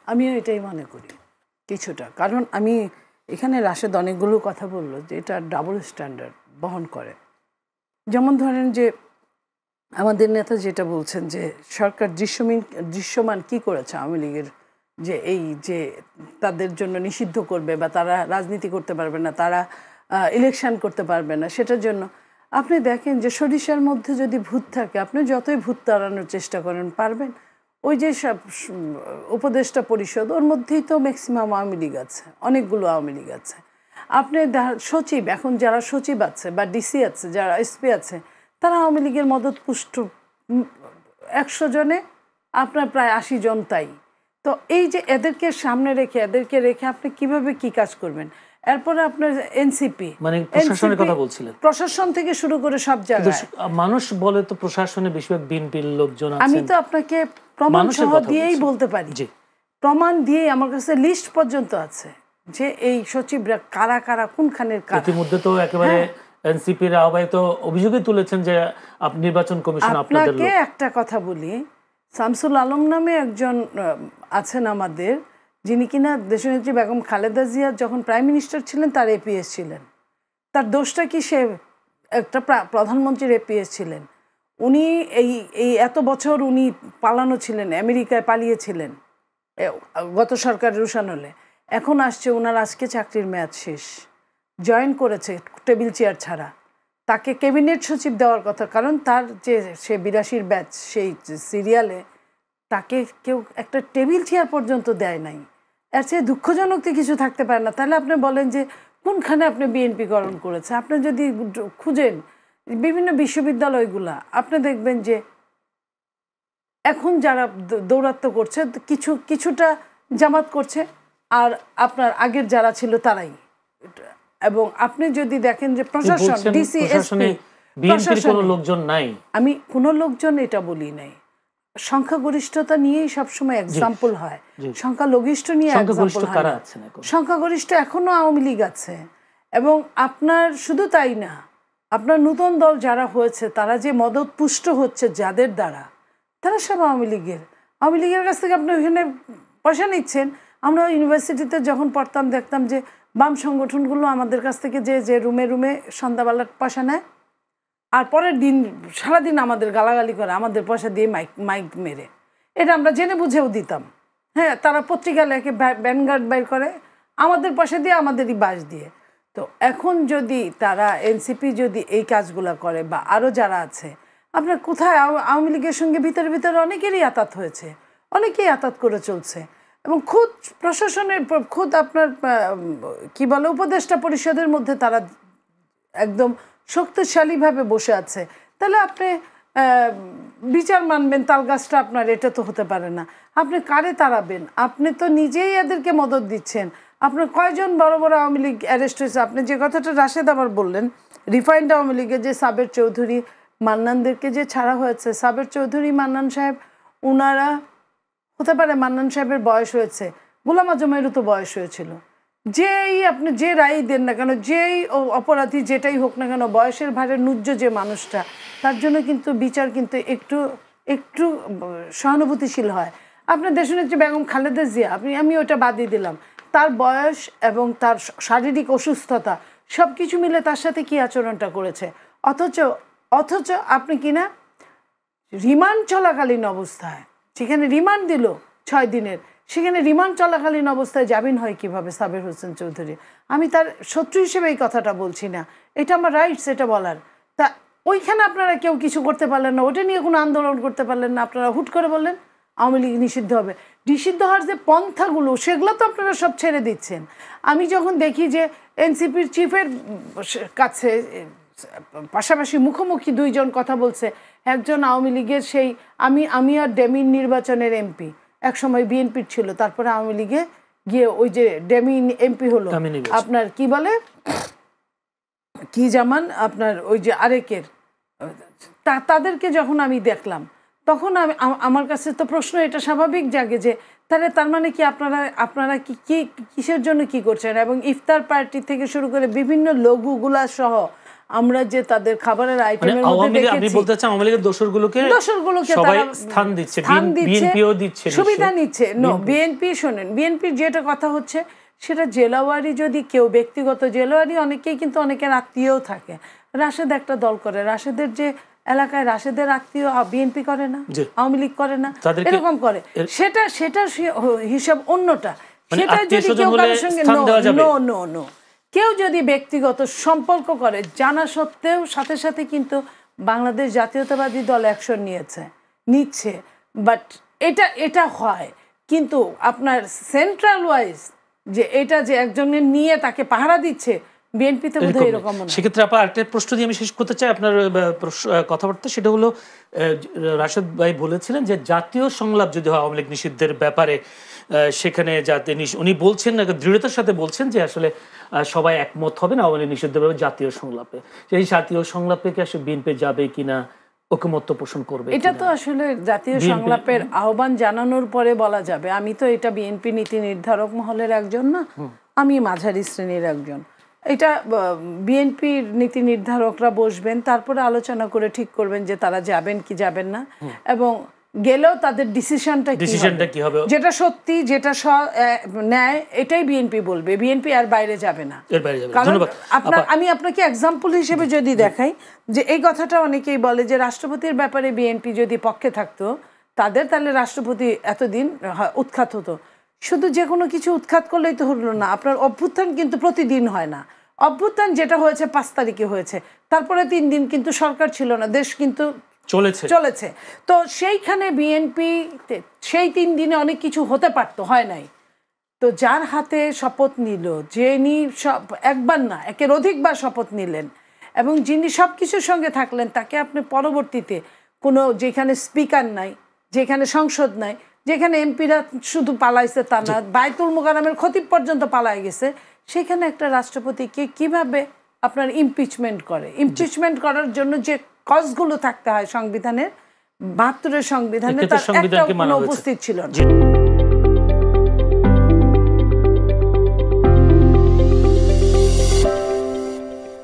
আমিও এটাই মনে করি কিছুটা, কারণ আমি এখানে রাশেদ অনেকগুলো কথা বললো যে এটা ডাবল স্ট্যান্ডার্ড বহন করে। যেমন ধরেন যে আমাদের নেতা যেটা বলছেন যে সরকার দৃশ্যমান কি করেছে আওয়ামী লীগের, যে এই যে তাদের জন্য নিষিদ্ধ করবে বা তারা রাজনীতি করতে পারবে না, তারা ইলেকশন করতে পারবে না, সেটার জন্য আপনি দেখেন যে সরিষার মধ্যে যদি ভূত থাকে আপনি যতই ভূত তাড়ানোর চেষ্টা করেন পারবেন। ওই যে সব উপদেষ্টা পরিষদ ওর মধ্যেই তো ম্যাক্সিমাম আওয়ামী লীগ আছে, অনেকগুলো আওয়ামী লীগ আছে। আপনি সচিব, এখন যারা সচিব আছে বা ডিসি আছে, যারা এসপি আছে, তারা আওয়ামী লীগের মদতপুষ্ট 100 জনে আপনার প্রায় 80 জন তাই। তো এই যে এদেরকে সামনে রেখে আপনি কিভাবে কি কাজ করবেন? এরপরে আপনার এনসিপি, মানে প্রশাসনের কথা বলছিলেন, প্রশাসন থেকে শুরু করে সব জায়গায় মানুষ বলে তো প্রশাসনে বেশিরভাগ বিএনপির লোকজন আছেন। আমি তো আপনাকে প্রমাণ সহ দিয়েই বলতে পারি, প্রমাণ দিয়ে আমার কাছে লিস্ট পর্যন্ত আছে যে এই সচিবরা কারা কারা কোনখানের কারা। ইতিমধ্যে তো একেবারে এনসিপির আহ্বায়ক তো অভিযোগই তুলেছেন যে নির্বাচন কমিশন আপনাদের লোক। একটা কথা বলি, শামসুল আলম নামে একজন আছেন আমাদের, যিনি কিনা দেশনেত্রী বেগম খালেদা জিয়া যখন প্রাইম মিনিস্টার ছিলেন তার এপিএস ছিলেন। তার দোষটা কি? সে একটা প্রধানমন্ত্রীর এপিএস ছিলেন। উনি এই এত বছর উনি পালানো ছিলেন, আমেরিকায় পালিয়েছিলেন গত সরকারের উশানলে। এখন আসছে ওনার আজকে চাকরির মেয়াদ শেষ, জয়েন করেছে টেবিল চেয়ার ছাড়া। তাকে ক্যাবিনেট সচিব দেওয়ার কথা, কারণ তার যে সে 82 ব্যাচ সেই সিরিয়ালে তাকে কেউ একটা টেবিল চেয়ার পর্যন্ত দেয় নাই। এর চেয়ে দুঃখজনক তো কিছু থাকতে পারে না। তাহলে আপনি বলেন যে কোনখানে আপনি বিএনপিকরণ করেছে? আপনি যদি খুঁজেন বিভিন্ন বিশ্ববিদ্যালয়গুলা, আপনি দেখবেন যে এখন যারা দৌরাত্ম্য করছে কিছুটা জামাত করছে, আর আপনার আগের যারা ছিল তারাই। এবং আপনি যদি দেখেন যে প্রশাসন, ডিসি, এসপি, বিএনপির কোনো লোকজন নাই, আমি কোনো লোকজন এটা বলি নাই। সংখ্যাগরিষ্ঠতা নিয়েই সবসময় এক্সাম্পল হয়, সংখ্যালঘিষ্ঠ নিয়ে এক্সাম্পল হয় না। সংখ্যাগরিষ্ঠ এখনো আওয়ামী লীগ আছে। এবং আপনার শুধু তাই না, আপনার নতুন দল যারা হয়েছে তারা যে মদত পুষ্ট হচ্ছে যাদের দ্বারা, তারা সব আওয়ামী লীগের কাছ থেকে আপনি ওইখানে পয়সা নিচ্ছেন। আমরা ইউনিভার্সিটিতে যখন পড়তাম দেখতাম যে বাম সংগঠনগুলো আমাদের কাছ থেকে যে রুমে রুমে সন্ধ্যাবেলার পয়সা নেয়, আর পরের দিন সারাদিন আমাদের গালাগালি করে আমাদের পয়সা দিয়ে মাইক মেরে। এটা আমরা জেনে বুঝেও দিতাম। হ্যাঁ, তারা পত্রিকা লেখে, ব্যানগার্ড বাইর করে আমাদের পয়সা দিয়ে, আমাদেরই বাস দিয়ে। তো এখন যদি তারা এনসিপি যদি এই কাজগুলো করে বা আরও যারা আছে, আপনার কোথায় আওয়ামী লীগের সঙ্গে ভিতরে ভিতরে অনেকেরই আতাত হয়েছে, অনেকেই আতাত করে চলছে। এবং খুদ প্রশাসনের আপনার কি বলে উপদেষ্টা পরিষদের মধ্যে তারা একদম শক্তিশালীভাবে বসে আছে। তাহলে আপনি বিচার মানবেন তাল গাছটা আপনার, এটা তো হতে পারে না। আপনি কারে তাড়াবেন? আপনি তো নিজেই এদেরকে মদত দিচ্ছেন। আপনার কয়জন বড় বড় আওয়ামী লীগ অ্যারেস্ট হয়েছে? আপনি যে কথাটা রাশেদ আবার বললেন, রিফাইন্ড আওয়ামী লীগের যে সাবের চৌধুরী মান্নানদেরকে যে ছাড়া হয়েছে, সাবের চৌধুরী মান্নান সাহেব, ওনারা হতে পারে মান্নান সাহেবের বয়স হয়েছে, গোলাম আজমেরও তো বয়স হয়েছিল। যেই আপনি যে রায় দেন না কেন, যেই অপরাধী যেটাই হোক না কেন, বয়সের ভারে নুজ্জ যে মানুষটা, তার জন্য কিন্তু বিচার কিন্তু একটু সহানুভূতিশীল হয়। আপনার দেশনেত্রী বেগম খালেদা জিয়া, আমি ওটা বাদই দিলাম, তার বয়স এবং তার শারীরিক অসুস্থতা সব কিছু মিলে তার সাথে কি আচরণটা করেছে। অথচ আপনি কিনা রিমান্ড চলাকালীন অবস্থায়, যেখানে রিমান্ড দিল 6 দিনের, সেখানে রিমান্ড চলাকালীন অবস্থায় জামিন হয় কিভাবে সাবের হোসেন চৌধুরী? আমি তার শত্রু হিসেবে এই কথাটা বলছি না, এটা আমার রাইটস এটা বলার। তা ওইখানে আপনারা কেউ কিছু করতে পারলেন না, ওটা নিয়ে কোনো আন্দোলন করতে পারলেন না, আপনারা হুট করে বললেন আওয়ামী লীগ নিষিদ্ধ হবে। নিষিদ্ধ হওয়ার যে পন্থাগুলো সেগুলো তো আপনারা সব ছেড়ে দিচ্ছেন। আমি যখন দেখি যে এনসিপির চিফের কাছে পাশাপাশি মুখোমুখি 2 জন কথা বলছে, একজন আওয়ামী লীগের সেই আমি আর ডেমিন নির্বাচনের এমপি, একসময় বিএনপির ছিল, তারপরে আওয়ামী লীগে গিয়ে ওই যে ডেমিন এমপি হলো, আপনার কি বলে কি জামান, আপনার ওই যে আরেকের, তাদেরকে যখন আমি দেখলাম তখন আমার কাছে তো প্রশ্ন এটা স্বাভাবিক জাগে যে তার মানে কি আপনারা কিসের জন্য কি করছেন? এবং ইফতার পার্টি থেকে শুরু করে বিভিন্ন লঘুগুলা সহ আমরা যে তাদের খাবারের আইটেমের মধ্যে দেখেছি, আপনি বলতে চাচ্ছেন আওয়ামী লীগের দোসরগুলোকে সবাই স্থান দিচ্ছে, বিএনপিও দিচ্ছে, সুবিধা নিচ্ছে। নো, বিএনপি শোনেন, বিএনপির যেটা কথা হচ্ছে সেটা জেলাওয়ারি, যদি কেউ ব্যক্তিগত জেলাওয়ারি, অনেকেই কিন্তু অনেকের আত্মীয়ও থাকে। রাশেদ একটা দল করে, রাশেদের যে এলাকায় রাশেদের আত্মীয় বিএনপি করে না, আওয়ামী লীগ করে না, এরকম করে, সেটা হিসাব অন্যটা। সেটা যদি কেউ কারোর সঙ্গে নো কেউ যদি ব্যক্তিগত সম্পর্ক করে জানা সত্ত্বেও, সাথে সাথে কিন্তু বাংলাদেশ জাতীয়তাবাদী দল অ্যাকশন নিচ্ছে, বাট এটা হয়। কিন্তু আপনার সেন্ট্রাল ওয়াইজ যে এটা যে একজনের নিয়ে তাকে পাহারা দিচ্ছে, বিএনপিতে বোধহয় এরকম না। সেক্ষেত্রে আপা আরেকটা প্রশ্ন দিয়ে আমি শেষ করতে চাই আপনার কথাবার্তা, সেটা হলো রাশেদ ভাই বলেছিলেন যে জাতীয় সংলাপ যদি হয় আওয়ামী লীগ নিষিদ্ধের ব্যাপারে, সেখানে যাতে উনি বলছেন, দৃঢ়তার সাথে বলছেন যে আসলে সবাই একমত হবে না আওয়ামী লীগ নিষিদ্ধের ব্যাপারে জাতীয় সংলাপে। সেই জাতীয় সংলাপে কি আসলে বিএনপি যাবে কিনা, ঐকমত্য পোষণ করবে? এটা তো আসলে জাতীয় সংলাপের আহ্বান জানানোর পরে বলা যাবে। আমি তো এটা বিএনপি নীতি নির্ধারক মহলের একজন না, আমি মাঝারি শ্রেণীর একজন। এটা বিএনপির নীতি নির্ধারকরা বসবেন, তারপরে আলোচনা করে ঠিক করবেন যে তারা যাবেন কি যাবেন না, এবং গেলেও তাদের ডিসিশনটা কি হবে, যেটা সত্যি, যেটা ন্যায়, এটাই বিএনপি বলবে। বিএনপি আর বাইরে যাবে না। কারণ আমি আপনাকে এক্সাম্পল হিসেবে যদি দেখাই, যে এই কথাটা অনেকেই বলে যে রাষ্ট্রপতির ব্যাপারে বিএনপি যদি পক্ষে থাকতো তাহলে রাষ্ট্রপতি এতদিন উৎখাত হতো। শুধু যে কোনো কিছু উৎখাত করলেই তো হলো না, আপনার অভ্যুত্থান কিন্তু প্রতিদিন হয় না। অভ্যুত্থান যেটা হয়েছে 5 তারিখে হয়েছে, তারপরে 3 দিন কিন্তু সরকার ছিল না, দেশ কিন্তু চলেছে। তো সেইখানে বিএনপি সেই 3 দিনে অনেক কিছু হতে পারতো, হয় নাই। তো যার হাতে শপথ নিল, যিনি একবার না একের অধিকবার শপথ নিলেন, এবং যিনি সব কিছুর সঙ্গে থাকলেন, তাকে আপনি পরবর্তীতে কোনো, যেখানে স্পিকার নাই, যেখানে সংসদ নাই, যেখানে এমপিরা শুধু পালাইছে তা না, বায়তুল মোকাররমের খতিব পর্যন্ত পালায় গেছে, সেখানে একটা রাষ্ট্রপতিকে কিভাবে আপনার ইমপিচমেন্ট করে? ইমপিচমেন্ট করার জন্য যে কজগুলো থাকতে হয় সংবিধানের, 72-এর সংবিধানে, তার একটা উপস্থিত ছিল না।